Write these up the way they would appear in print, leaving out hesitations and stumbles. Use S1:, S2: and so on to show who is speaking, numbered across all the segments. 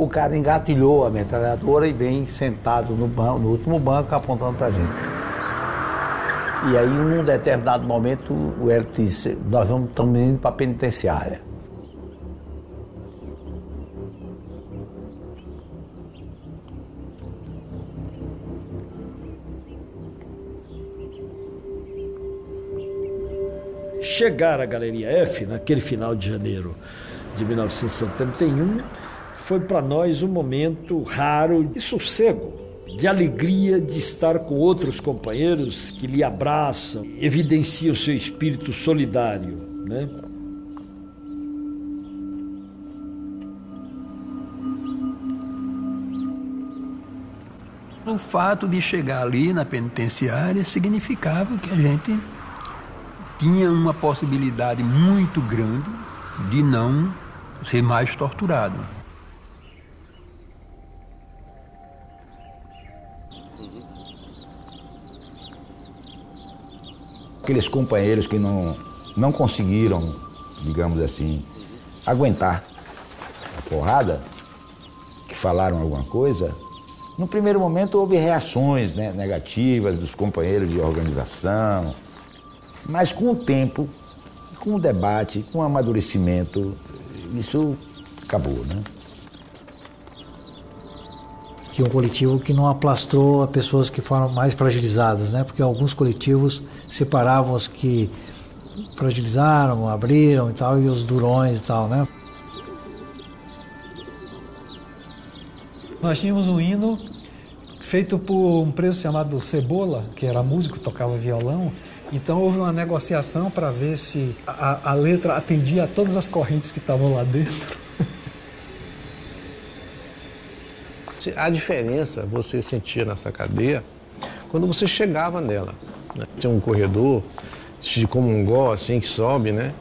S1: o cara engatilhou a metralhadora e vem sentado no banco, no último banco, apontando para a gente. E aí, em um determinado momento, o Hélio disse, nós estamos indo para a penitenciária.
S2: Chegar à Galeria F, naquele final de janeiro de 1971, foi para nós um momento raro de sossego, de alegria de estar com outros companheiros que lhe abraçam, evidenciam o seu espírito solidário, né?
S3: O fato de chegar ali na penitenciária significava que a gente tinha uma possibilidade muito grande de não ser mais torturado.
S4: Aqueles companheiros que não conseguiram, digamos assim, aguentar a porrada, que falaram alguma coisa, no primeiro momento houve reações, né, negativas dos companheiros de organização, mas com o tempo, com o debate, com o amadurecimento, isso acabou, né?
S5: Que é um coletivo que não aplastrou a pessoas que foram mais fragilizadas, né? Porque alguns coletivos separavam os que fragilizaram, abriram e tal, e os durões e tal, né?
S6: Nós tínhamos um hino feito por um preso chamado Cebola, que era músico, tocava violão. Então houve uma negociação para ver se a letra atendia a todas as correntes que estavam lá dentro.
S7: A diferença você sentia nessa cadeia quando você chegava nela, né? Tinha um corredor de Comungó, assim, que sobe, né?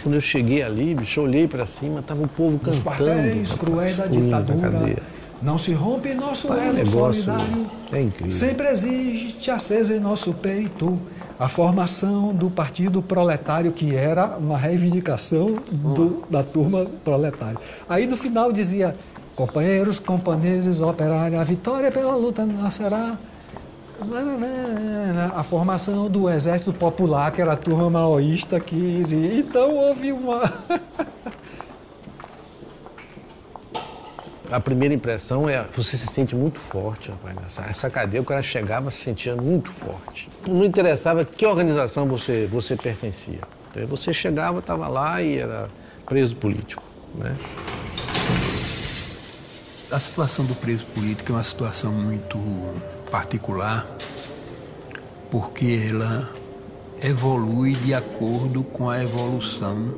S7: Quando eu cheguei ali, bicho, eu olhei para cima, tava o povo cantando.
S6: Os quartéis cruéis da ditadura, não se rompe nosso elo solidário.
S7: É incrível.
S6: Sempre existe acesa em nosso peito a formação do Partido Proletário, que era uma reivindicação da turma proletária. Aí no final dizia: companheiros, camponeses, operários, a vitória pela luta nascerá. A formação do Exército Popular, que era a turma maoísta, que dizia. Então houve uma...
S7: A primeira impressão é, você se sente muito forte, rapaz. Essa cadeia, o cara chegava se sentia muito forte. Não interessava que organização você pertencia. Então, você chegava, estava lá e era preso político, né?
S3: A situação do preso político é uma situação muito particular, porque ela evolui de acordo com a evolução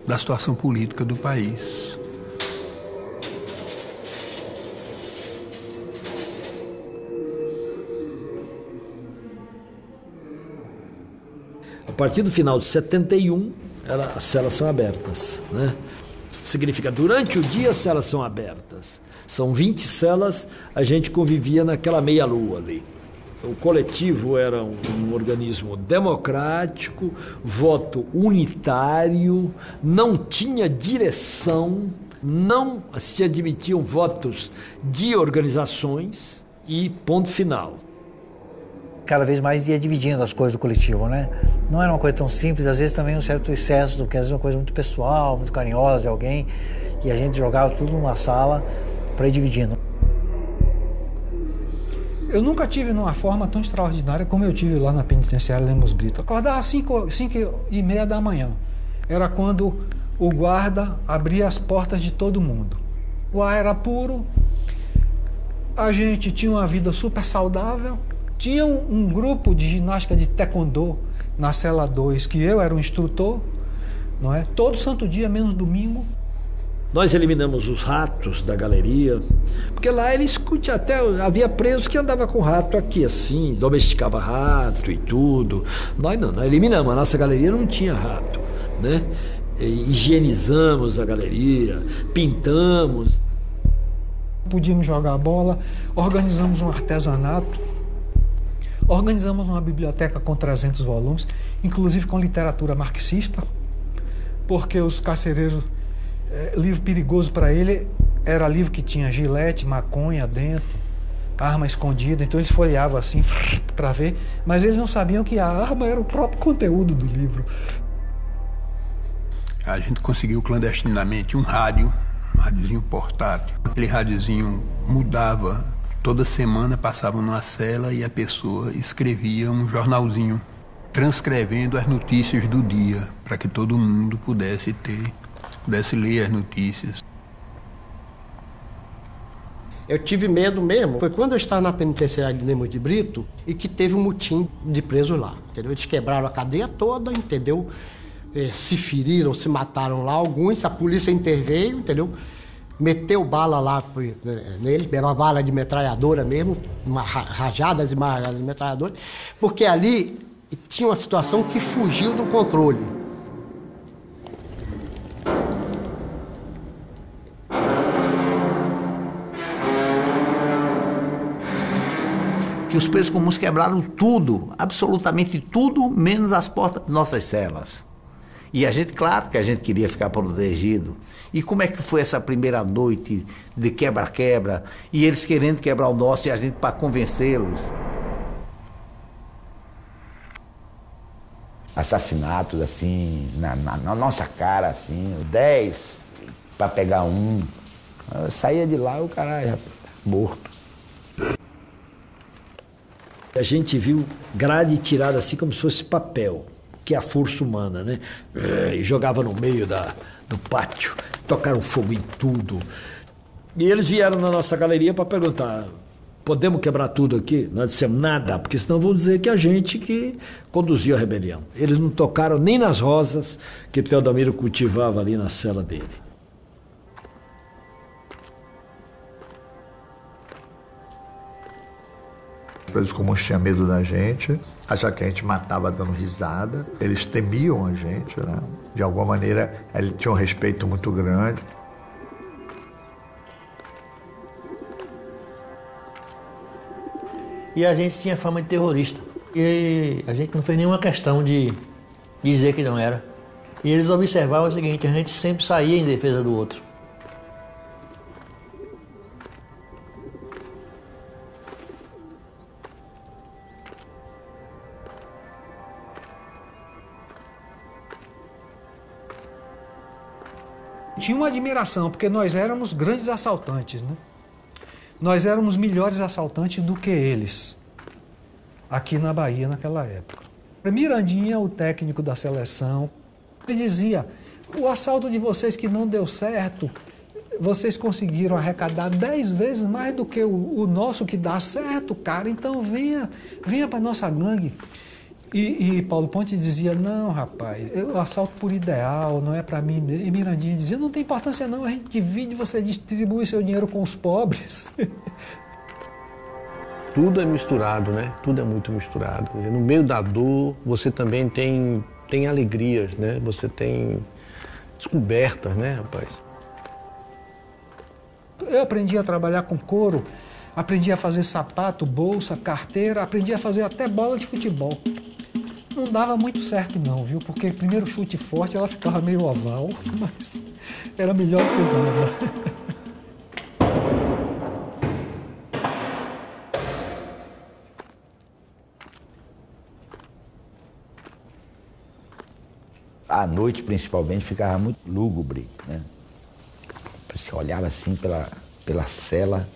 S3: da situação política do país.
S2: A partir do final de 71, as celas são abertas, né? Significa, durante o dia as celas são abertas. São 20 celas, a gente convivia naquela meia-lua ali. O coletivo era um organismo democrático, voto unitário, não tinha direção, não se admitiam votos de organizações e ponto final.
S5: Cada vez mais ia dividindo as coisas do coletivo, né? Não era uma coisa tão simples, às vezes também um certo excesso, porque às vezes é uma coisa muito pessoal, muito carinhosa de alguém, e a gente jogava tudo numa sala para ir dividindo.
S6: Eu nunca tive numa forma tão extraordinária como eu tive lá na penitenciária Lemos Brito. Acordava às 5h30 da manhã. Era quando o guarda abria as portas de todo mundo. O ar era puro, a gente tinha uma vida super saudável. Tinha um grupo de ginástica de taekwondo na cela 2, que eu era o instrutor, não é? Todo santo dia, menos domingo.
S2: Nós eliminamos os ratos da galeria, porque lá eles discutiam até, havia presos que andavam com rato aqui assim, domesticava rato e tudo. Nós não, nós eliminamos, a nossa galeria não tinha rato, né? Higienizamos a galeria, pintamos.
S6: Podíamos jogar bola, organizamos um artesanato, organizamos uma biblioteca com 300 volumes, inclusive com literatura marxista, porque os carcereiros, livro perigoso para ele Era livro que tinha gilete, maconha dentro, arma escondida, então eles folheavam assim para ver, mas eles não sabiam que a arma era o próprio conteúdo do livro.
S3: A gente conseguiu clandestinamente um rádiozinho portátil. Aquele rádiozinho mudava, toda semana passava numa cela e a pessoa escrevia um jornalzinho, transcrevendo as notícias do dia, para que todo mundo pudesse ler as notícias.
S8: Eu tive medo mesmo, foi quando eu estava na penitenciária de Lemos de Brito e que teve um motim de presos lá, entendeu? Eles quebraram a cadeia toda, entendeu? Se feriram, se mataram lá alguns, a polícia interveio, entendeu? Meteu bala lá nele, era uma bala de metralhadora mesmo, rajadas e mais rajadas de metralhadora, porque ali tinha uma situação que fugiu do controle.
S1: Que os presos comuns quebraram tudo, absolutamente tudo, menos as portas de nossas celas. E a gente, claro que a gente queria ficar protegido. E como é que foi essa primeira noite de quebra-quebra, e eles querendo quebrar o nosso e a gente para convencê-los?
S4: Assassinatos, assim, na nossa cara, assim, 10 para pegar um. Eu saía de lá, o cara já morto.
S2: A gente viu grade tirada assim como se fosse papel, que é a força humana, né? E jogava no meio do pátio, tocaram fogo em tudo. E eles vieram na nossa galeria para perguntar: podemos quebrar tudo aqui? Nós dissemos nada, porque senão vão dizer que a gente que conduziu a rebelião. Eles não tocaram nem nas rosas que Teodomiro cultivava ali na cela dele.
S9: Os presos comuns tinham medo da gente, achavam que a gente matava dando risada. Eles temiam a gente, né? De alguma maneira, eles tinham um respeito muito grande.
S5: E a gente tinha fama de terrorista. E a gente não fez nenhuma questão de dizer que não era. E eles observavam o seguinte: a gente sempre saía em defesa do outro.
S6: Tinha uma admiração, porque nós éramos grandes assaltantes, né? Nós éramos melhores assaltantes do que eles, aqui na Bahia naquela época. Mirandinha, o técnico da seleção, ele dizia: o assalto de vocês que não deu certo, vocês conseguiram arrecadar 10 vezes mais do que o nosso que dá certo, cara, então venha para nossa gangue. E Paulo Ponte dizia: não, rapaz, eu assalto por ideal, não é para mim. E Mirandinha dizia: não tem importância não, a gente divide, você distribui seu dinheiro com os pobres.
S7: Tudo é misturado, né? Tudo é muito misturado. Quer dizer, no meio da dor, você também tem alegrias, né? Você tem descobertas, né, rapaz?
S6: Eu aprendi a trabalhar com couro, aprendi a fazer sapato, bolsa, carteira, aprendi a fazer até bola de futebol. Não dava muito certo não, viu? Porque primeiro chute forte ela ficava meio oval, mas era melhor que nada.
S4: À noite, principalmente, ficava muito lúgubre, né? Você olhava assim pela cela,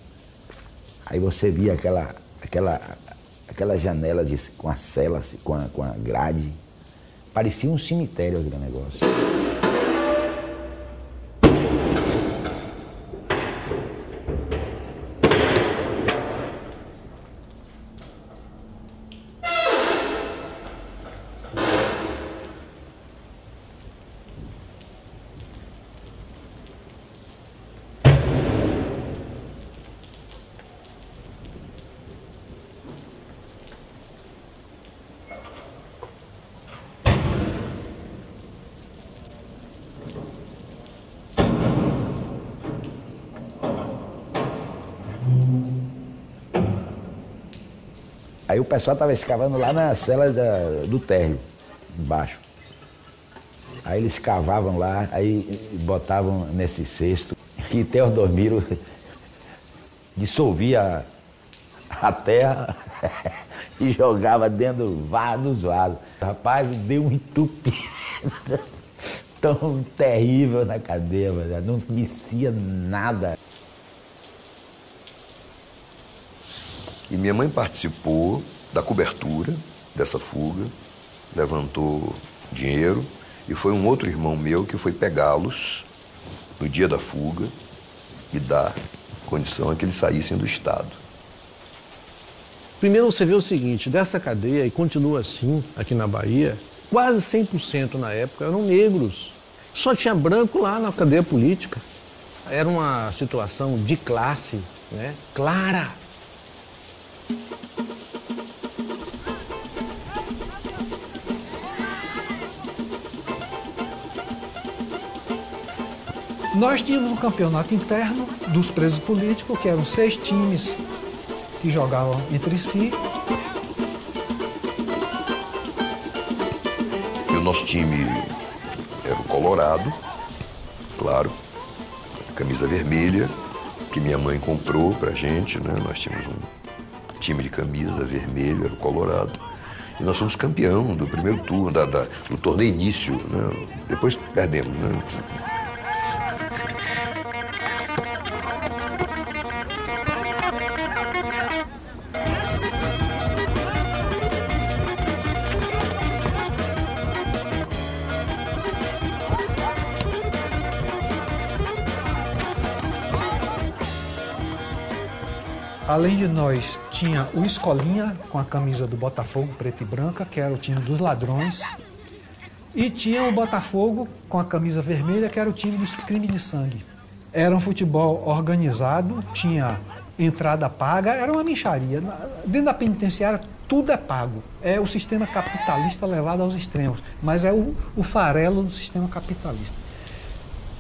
S4: aí você via aquela janela com a cela, com a grade. Parecia um cemitério aquele negócio. Aí o pessoal estava escavando lá na cela do térreo, embaixo. Aí eles cavavam lá, aí botavam nesse cesto que Teodomiro dissolvia a terra e jogava dentro dos vasos. Rapaz, deu um entupido tão terrível na cadeia, não descia nada.
S10: E minha mãe participou da cobertura dessa fuga, levantou dinheiro, e foi um outro irmão meu que foi pegá-los no dia da fuga e dar condição a que eles saíssem do estado.
S7: Primeiro você vê o seguinte, dessa cadeia, e continua assim aqui na Bahia, quase 100% na época eram negros. Só tinha branco lá na cadeia política. Era uma situação de classe, né, clara.
S6: Nós tínhamos um campeonato interno dos presos políticos, que eram 6 times que jogavam entre si.
S10: E o nosso time era o Colorado, claro, camisa vermelha, que minha mãe comprou pra gente, né? Nós tínhamos um time de camisa vermelho, era o Colorado. E nós fomos campeão do primeiro turno, do torneio início, né? Depois perdemos, né?
S6: Além de nós, tinha o Escolinha, com a camisa do Botafogo, preta e branca, que era o time dos ladrões. E tinha o Botafogo, com a camisa vermelha, que era o time dos crimes de sangue. Era um futebol organizado, tinha entrada paga, era uma mixaria. Dentro da penitenciária, tudo é pago. É o sistema capitalista levado aos extremos, mas é o farelo do sistema capitalista.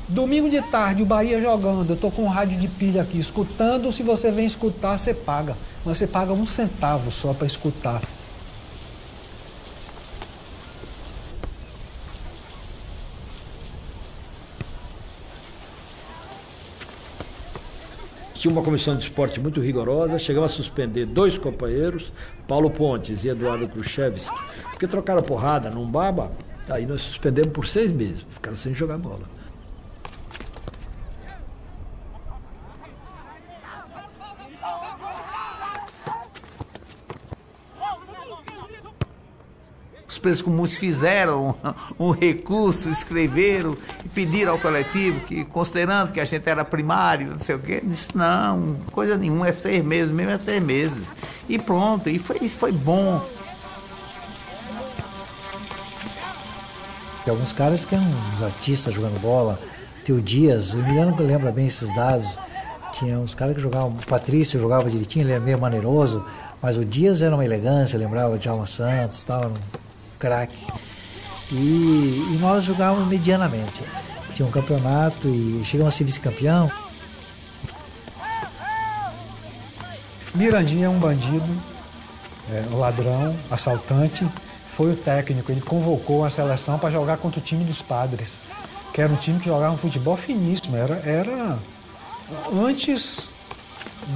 S6: Domingo de tarde, o Bahia jogando, eu estou com um rádio de pilha aqui, escutando, se você vem escutar, você paga. Mas você paga 1 centavo só para escutar.
S2: Tinha uma comissão de esporte muito rigorosa, chegamos a suspender 2 companheiros, Paulo Pontes e Eduardo Khrushchevski, porque trocaram porrada num baba, aí nós suspendemos por 6 meses, ficaram sem jogar bola.
S1: Os presos comuns fizeram um recurso, escreveram e pediram ao coletivo que, considerando que a gente era primário, não sei o quê, disse, não, coisa nenhuma, é 6 meses, mesmo é 6 meses. E pronto, e foi bom.
S5: Tem alguns caras que eram uns artistas jogando bola, tem o Dias, o Emiliano que lembra bem esses dados, tinha uns caras que jogavam, o Patrício jogava direitinho, ele era meio maneiroso, mas o Dias era uma elegância, lembrava de Alma Santos, tal, era um craque. E nós jogávamos medianamente. Tinha um campeonato e chegamos a ser vice-campeão.
S6: Mirandinha é um bandido, um ladrão, assaltante, foi o técnico, ele convocou a seleção para jogar contra o time dos Padres, que era um time que jogava um futebol finíssimo, era antes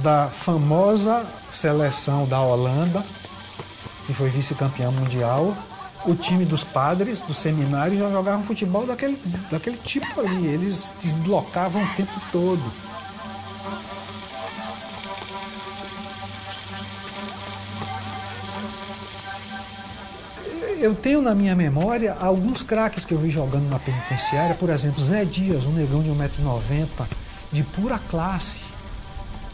S6: da famosa seleção da Holanda, que foi vice-campeão mundial. O time dos Padres, do seminário, já jogavam futebol daquele tipo ali. Eles deslocavam o tempo todo. Eu tenho na minha memória alguns craques que eu vi jogando na penitenciária. Por exemplo, Zé Dias, um negão de 1,90 m, de pura classe.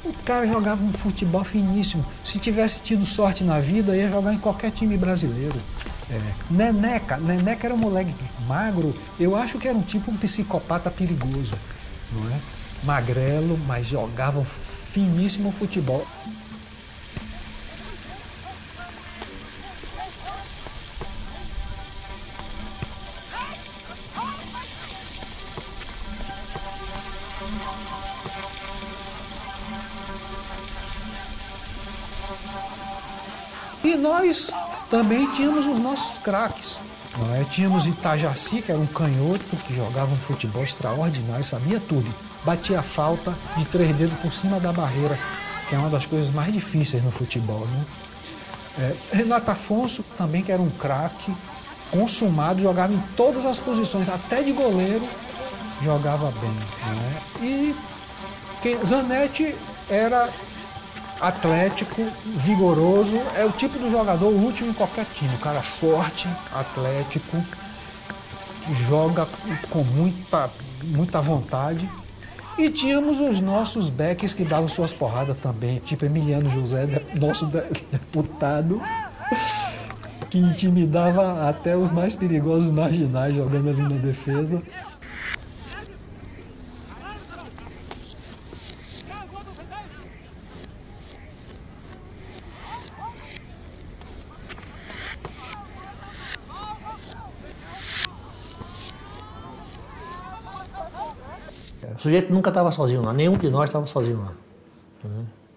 S6: O cara jogava um futebol finíssimo. Se tivesse tido sorte na vida, ia jogar em qualquer time brasileiro. Neneca era um moleque magro, eu acho que era um psicopata perigoso, não é? Magrelo, mas jogava finíssimo futebol. E nós também tínhamos os nossos craques. Tínhamos Itajaci, que era um canhoto, que jogava um futebol extraordinário, sabia tudo. batia a falta de 3 dedos por cima da barreira, que é uma das coisas mais difíceis no futebol, né? Renato Afonso também, que era um craque, consumado, jogava em todas as posições, até de goleiro, jogava bem, né? E Zanetti era atlético, vigoroso, é o tipo do jogador útil em qualquer time, um cara forte, atlético, que joga com muita vontade. E tínhamos os nossos backs que davam suas porradas também, tipo Emiliano José, nosso deputado, que intimidava até os mais perigosos marginais jogando ali na defesa.
S11: O sujeito nunca estava sozinho lá, nenhum de nós estava sozinho lá.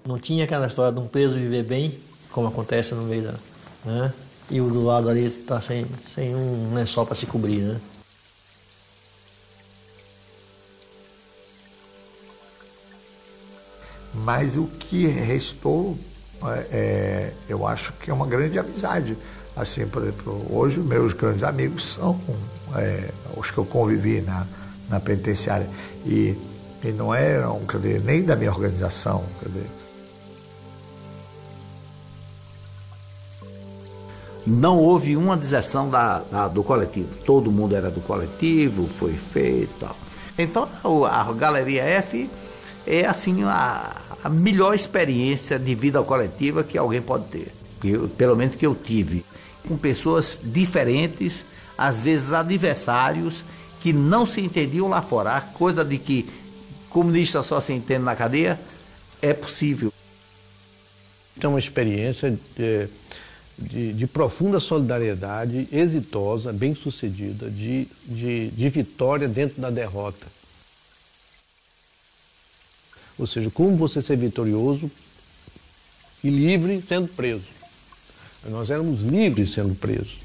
S11: Não tinha aquela história de um preso viver bem, como acontece no meio da... Né? E o do lado ali está sem um lençol para se cobrir, né?
S9: Mas o que restou, eu acho que é uma grande amizade. Assim, por exemplo, hoje meus grandes amigos são os que eu convivi na penitenciária. E não eram, quer dizer, nem da minha organização, quer dizer.
S1: Não houve uma deserção do coletivo. Todo mundo era do coletivo, foi feito e tal. Então, a Galeria F é, assim, a melhor experiência de vida coletiva que alguém pode ter. Pelo menos que eu tive. Com pessoas diferentes, às vezes adversários, que não se entendiam lá fora. A coisa de que comunista só se entende na cadeia é possível.
S7: É uma experiência de profunda solidariedade, exitosa, bem-sucedida, de vitória dentro da derrota. Ou seja, como você ser vitorioso e livre sendo preso. Nós éramos livres sendo presos.